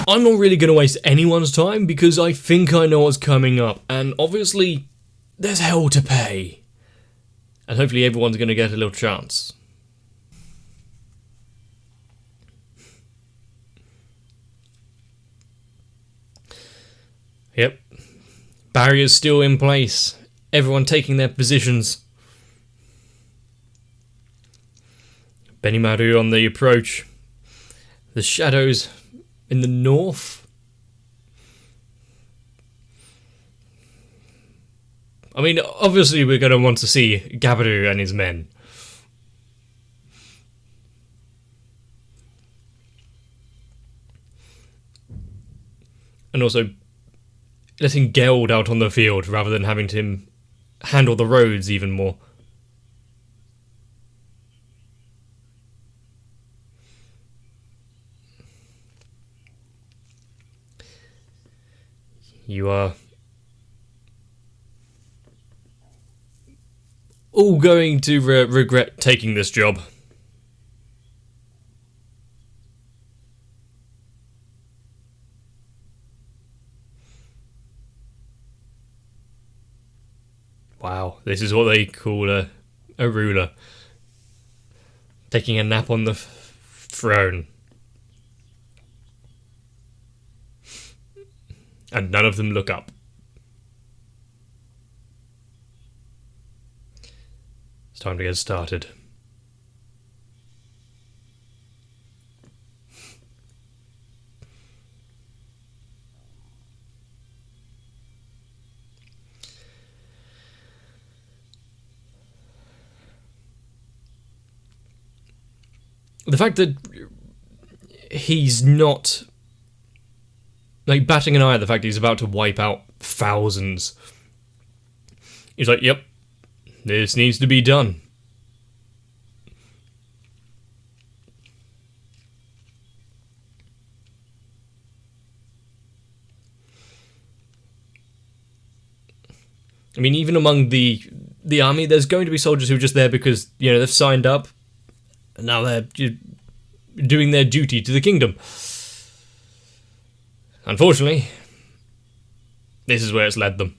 I'm not really going to waste anyone's time because I think I know what's coming up, and obviously there's hell to pay. And hopefully everyone's going to get a little chance. Yep. Barriers still in place. Everyone taking their positions. Benimaru on the approach. The shadows in the north. I mean, obviously we're going to want to see Gabiru and his men. And also letting Geld out on the field rather than having him handle the roads even more. You are all going to regret taking this job. Wow, this is what they call a ruler. Taking a nap on the throne. And none of them look up. It's time to get started. The fact that he's not like batting an eye at the fact that he's about to wipe out thousands. He's like, yep, this needs to be done. I mean, even among the army, there's going to be soldiers who are just there because, you know, they've signed up, and now they're doing their duty to the kingdom. Unfortunately, this is where it's led them.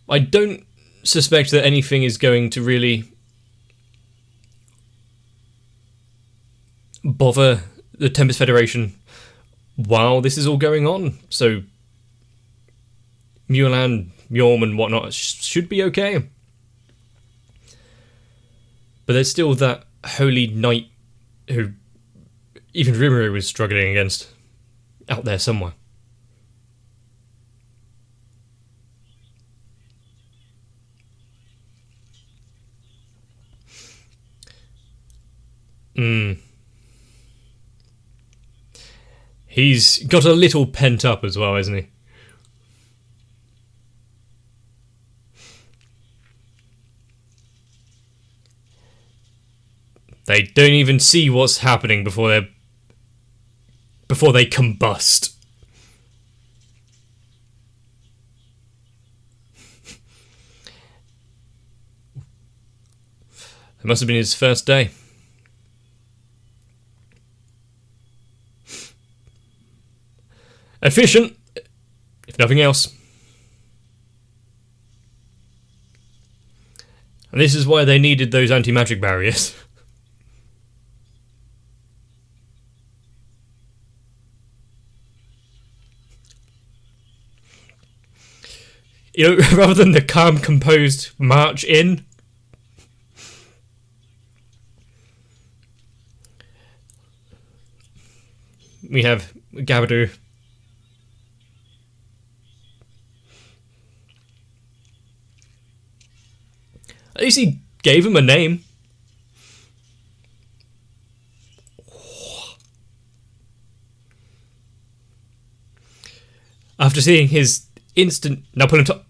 I don't suspect that anything is going to really bother the Tempest Federation while this is all going on, so Mulan, Yorm and whatnot should be okay. But there's still that Holy Knight who even Rimuru was struggling against out there somewhere. He's got a little pent up as well, hasn't he? They don't even see what's happening before they combust. It must have been his first day. Efficient, if nothing else. And this is why they needed those anti-magic barriers. You know, rather than the calm, composed march in, we have Gabiru. At least he gave him a name. After seeing his instant... Now put him top...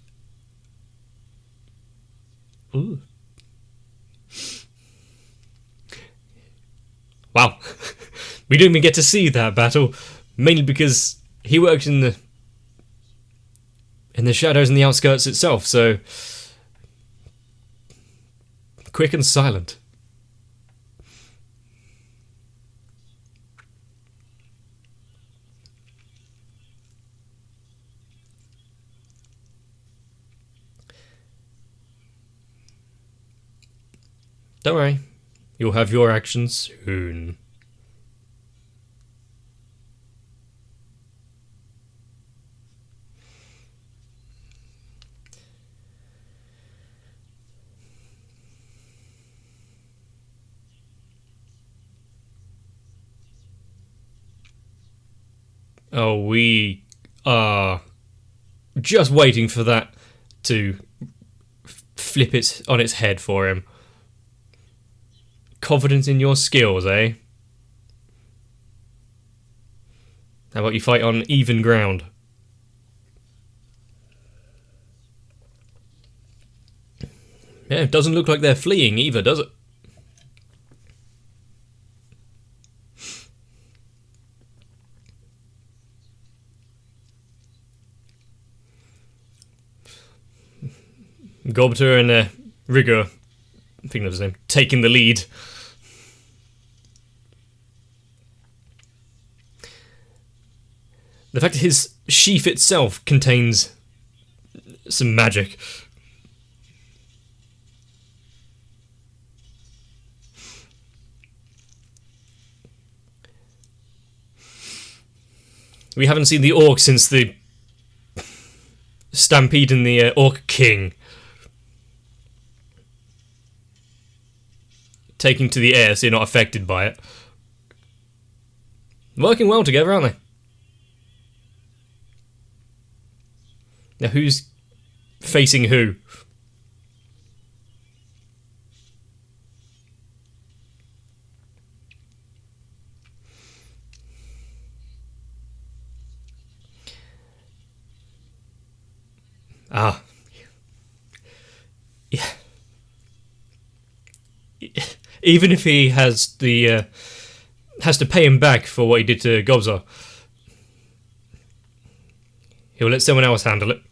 Ooh. Wow. We didn't even get to see that battle. Mainly because he works in the shadows and the outskirts itself, so quick and silent. Don't worry, you'll have your actions soon. Oh, we are just waiting for that to flip it on its head for him. Confidence in your skills, eh? How about you fight on even ground? Yeah, it doesn't look like they're fleeing either, does it? Gobter and Rigor, I think that was his name, taking the lead. The fact that his sheath itself contains some magic. We haven't seen the orc since the stampede in the Orc King. Taking to the air so you're not affected by it. Working well together, aren't they? Now who's facing who? Ah. Yeah. Even if he has the has to pay him back for what he did to Gobza, he'll let someone else handle it.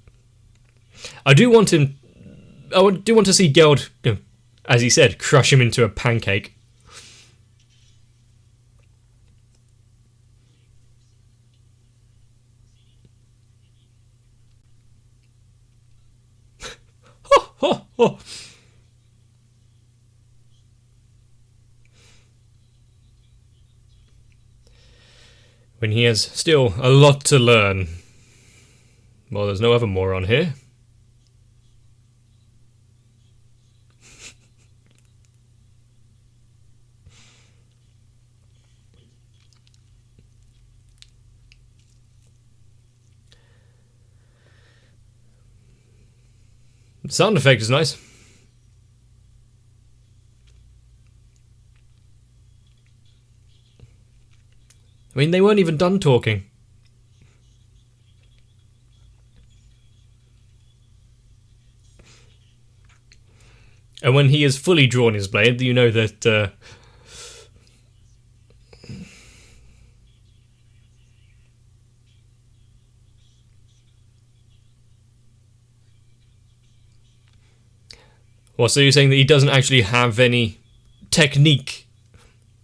I do want to see Geld, as he said, crush him into a pancake. Ho, ho, ho. When he has still a lot to learn. Well, there's no other moron here. The sound effect is nice. I mean, they weren't even done talking. And when he has fully drawn his blade, you know that... Well, so you're saying that he doesn't actually have any technique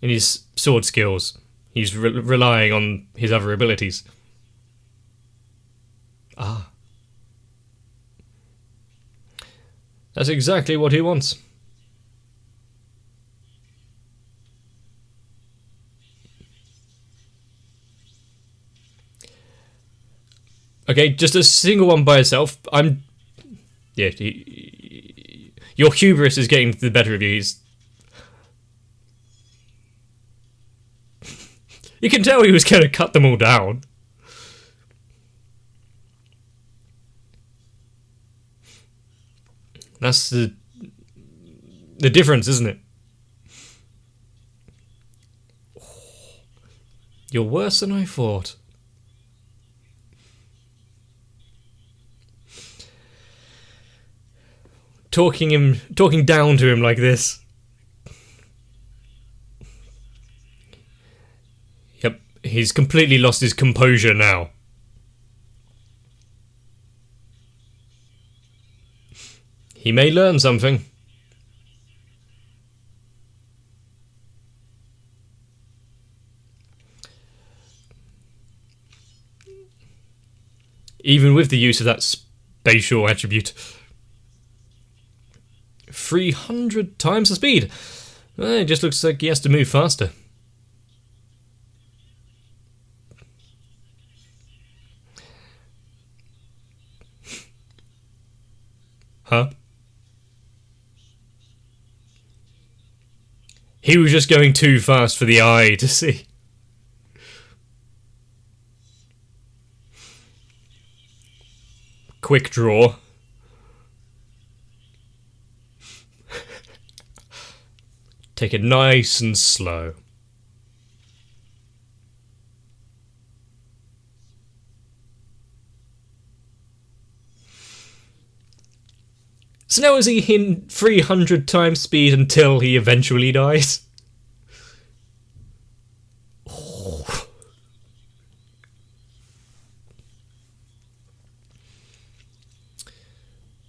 in his sword skills. He's relying on his other abilities. Ah. That's exactly what he wants. Okay, just a single one by itself. Yeah, your hubris is getting the better of you. You can tell he was going to cut them all down. That's the difference, isn't it? You're worse than I thought. Talking down to him like this. Yep, he's completely lost his composure now. He may learn something. Even with the use of that spatial attribute. 300 times the speed. It just looks like he has to move faster. Huh? He was just going too fast for the eye to see. Quick draw. Take it nice and slow. So now is he in 300 times speed until he eventually dies? Oh.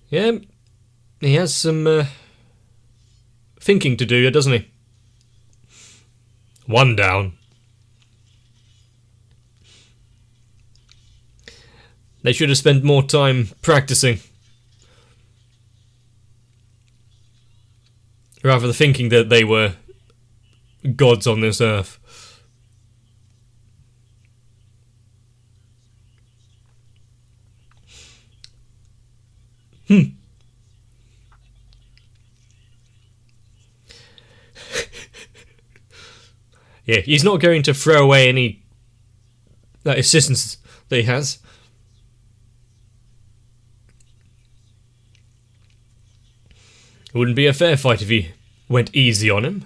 Yeah, he has some thinking to do, doesn't he? One down. They should have spent more time practicing. Rather than thinking that they were gods on this earth. Yeah, he's not going to throw away any assistance that he has. It wouldn't be a fair fight if he went easy on him.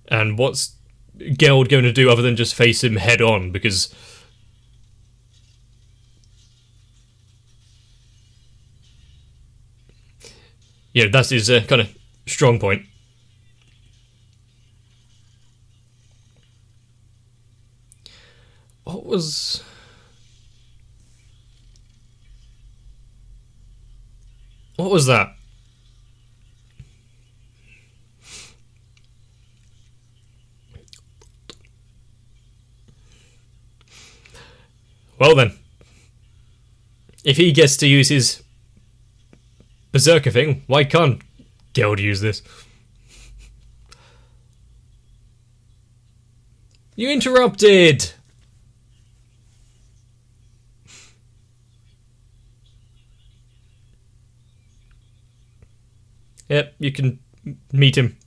And what's Geld going to do other than just face him head on? Because yeah, that's his kind of strong point. What was... What was that? Well then. If he gets to use his berserker thing, why can't Geld use this? You interrupted! Yep, you can meet him.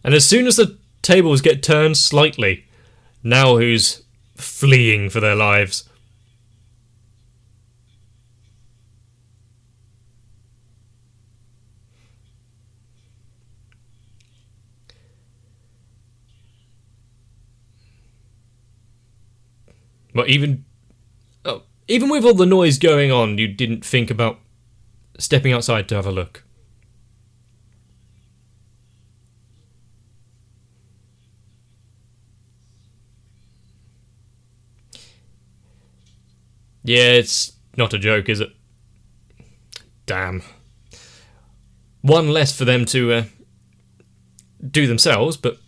And as soon as the tables get turned slightly, now who's fleeing for their lives? But even with all the noise going on, you didn't think about stepping outside to have a look. Yeah, it's not a joke, is it? Damn. One less for them to do themselves, but...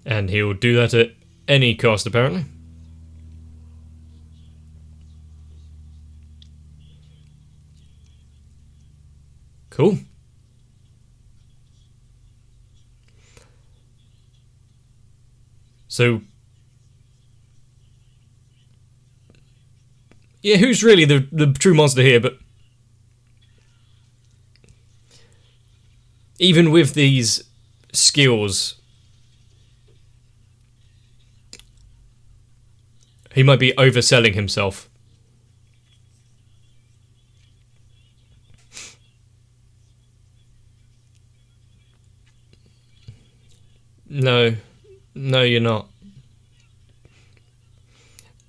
And he'll do that at any cost, apparently. Cool. So... yeah, who's really the true monster here, but... even with these skills... he might be overselling himself. No. No, you're not.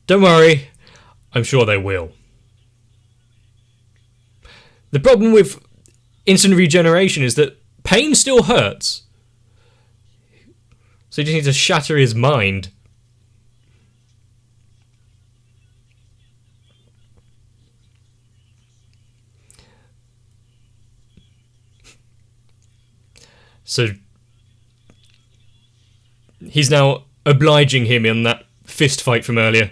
Don't worry. I'm sure they will. The problem with instant regeneration is that pain still hurts. So you just need to shatter his mind. So he's now obliging him in that fist fight from earlier.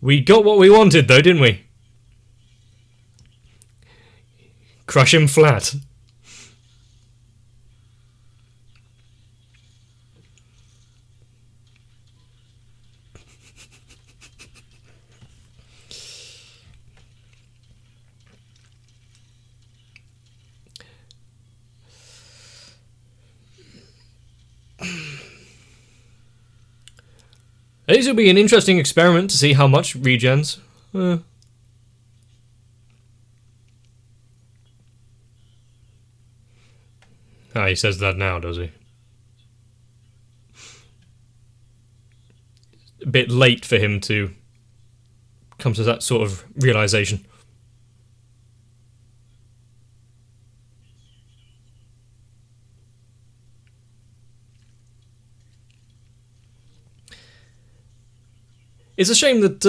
We got what we wanted though, didn't we? Crush him flat. This will be an interesting experiment to see how much regens. He says that now, does he? A bit late for him to come to that sort of realization. It's a shame that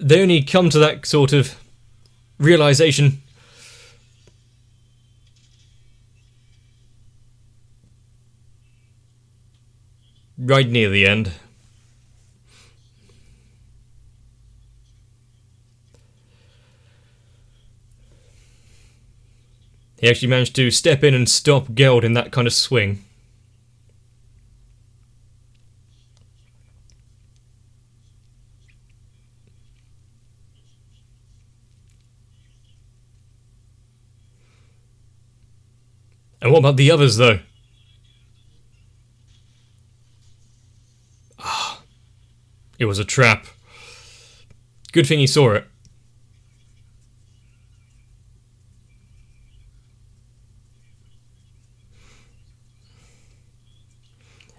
they only come to that sort of realization right near the end. He actually managed to step in and stop Geld in that kind of swing. And what about the others, though? It was a trap. Good thing he saw it.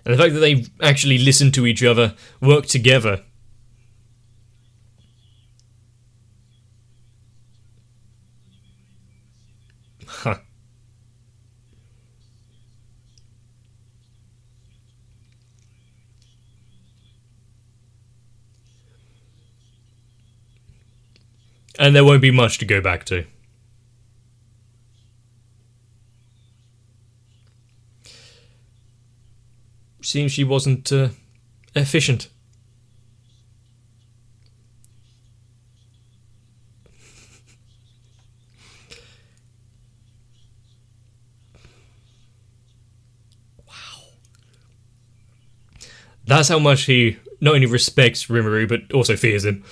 And the fact that they actually listened to each other, worked together. Huh. And there won't be much to go back to. Seems she wasn't efficient. Wow. That's how much he not only respects Rimuru, but also fears him.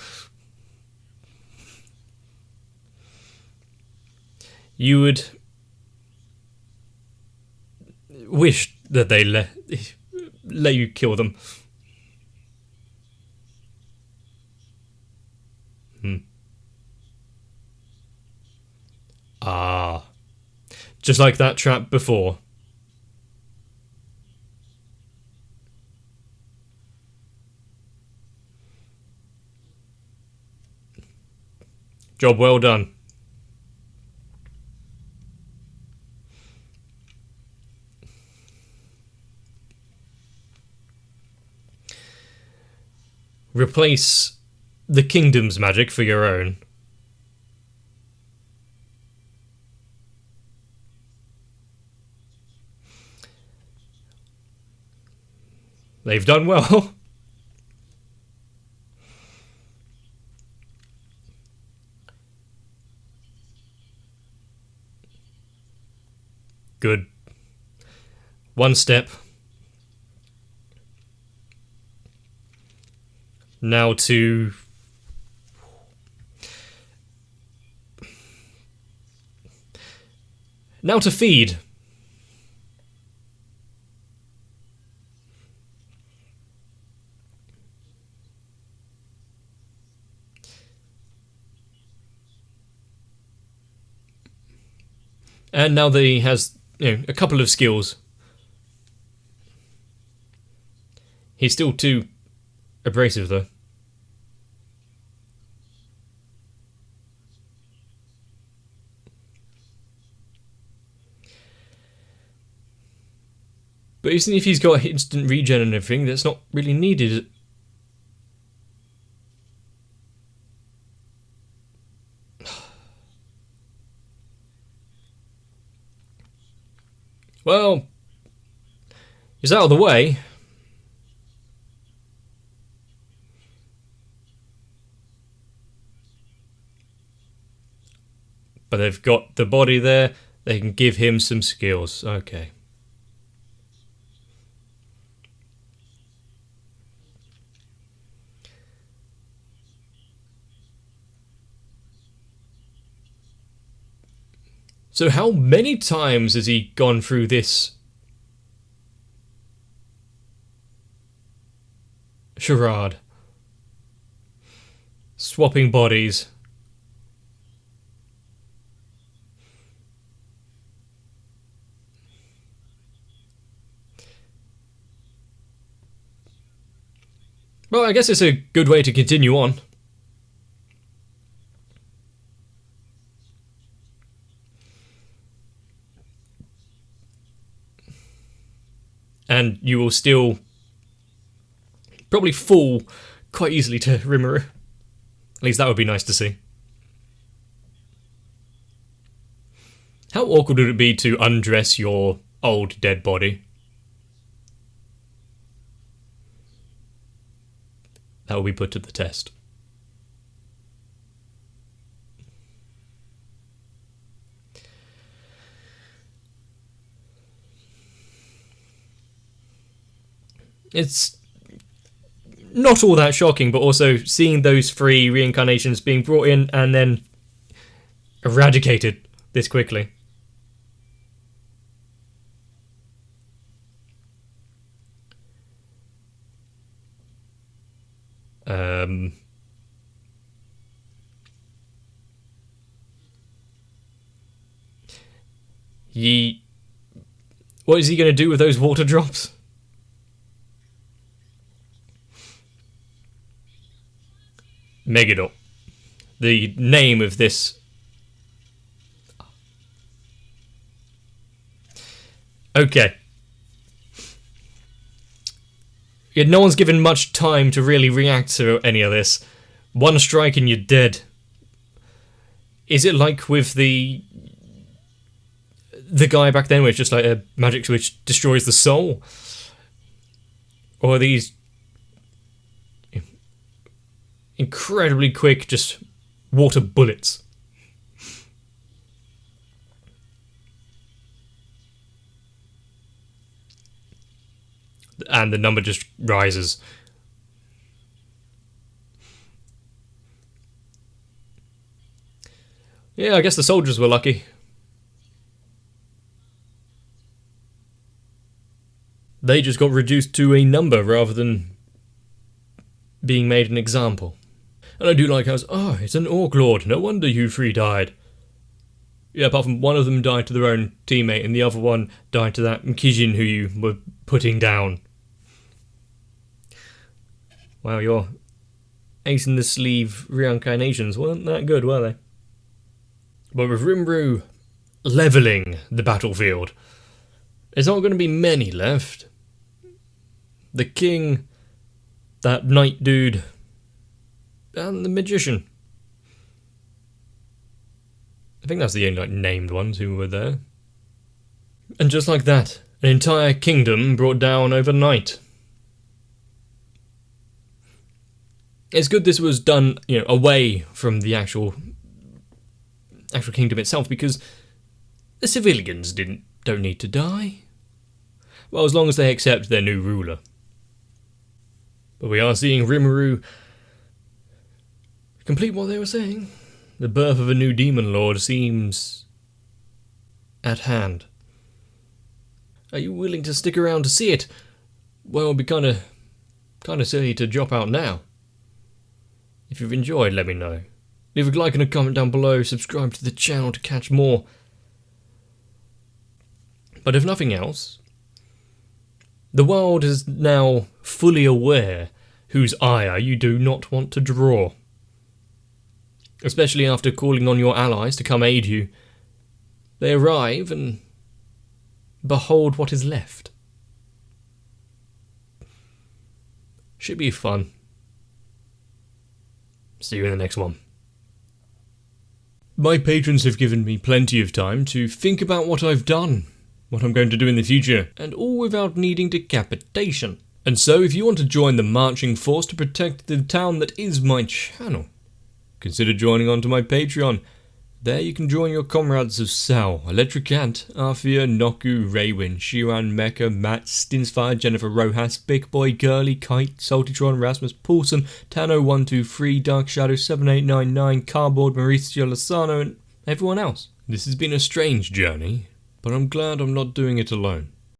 You would wish that they let you kill them. Ah. Just like that trap before. Job well done. Replace the kingdom's magic for your own. They've done well. Good. One step. Now to... Now to feed. And now that he has, a couple of skills, he's still too abrasive though. But even if he's got instant regen and everything, that's not really needed. Well, he's out of the way. But they've got the body there. They can give him some skills. Okay. So how many times has he gone through this charade? Swapping bodies. Well, I guess it's a good way to continue on. And you will still probably fall quite easily to Rimuru. At least that would be nice to see. How awkward would it be to undress your old dead body? That will be put to the test. It's not all that shocking, but also seeing those 3 reincarnations being brought in and then eradicated this quickly. What is he going to do with those water drops? Megadot. The name of this. Okay. Yeah, no one's given much time to really react to any of this. One strike and you're dead. Is it like with the guy back then where it's just like a magic which destroys the soul? Or are these incredibly quick, just water bullets? And the number just rises. Yeah, I guess the soldiers were lucky. They just got reduced to a number rather than being made an example. And I do like how it's an Orc Lord, no wonder you 3 died. Yeah, apart from one of them died to their own teammate and the other one died to that Kijin who you were putting down. Wow, your ace in the sleeve reincarnations weren't that good, were they? But with Rimuru levelling the battlefield, there's not going to be many left. The king, that knight dude, and the magician. I think that's the only named ones who were there. And just like that, an entire kingdom brought down overnight. It's good this was done, away from the actual kingdom itself, because the civilians don't need to die. Well, as long as they accept their new ruler. But we are seeing Rimuru complete what they were saying. The birth of a new demon lord seems at hand. Are you willing to stick around to see it? Well, it'd be kind of silly to drop out now. If you've enjoyed, let me know. Leave a like and a comment down below, subscribe to the channel to catch more. But if nothing else, the world is now fully aware whose ire you do not want to draw. Especially after calling on your allies to come aid you. They arrive and behold what is left. Should be fun. See you in the next one. My patrons have given me plenty of time to think about what I've done, what I'm going to do in the future, and all without needing decapitation. And so if you want to join the marching force to protect the town that is my channel, consider joining onto my Patreon. There you can join your comrades of Sal, Electric Ant, Arthea, Noku, Raywin, Shiran, Mecha, Matt, Stinsfire, Jennifer Rojas, Big Boy, Girly, Kite, Saltytron, Rasmus, Paulson, Tano123, Dark Shadow 7899, Cardboard, Mauricio Lozano, and everyone else. This has been a strange journey, but I'm glad I'm not doing it alone.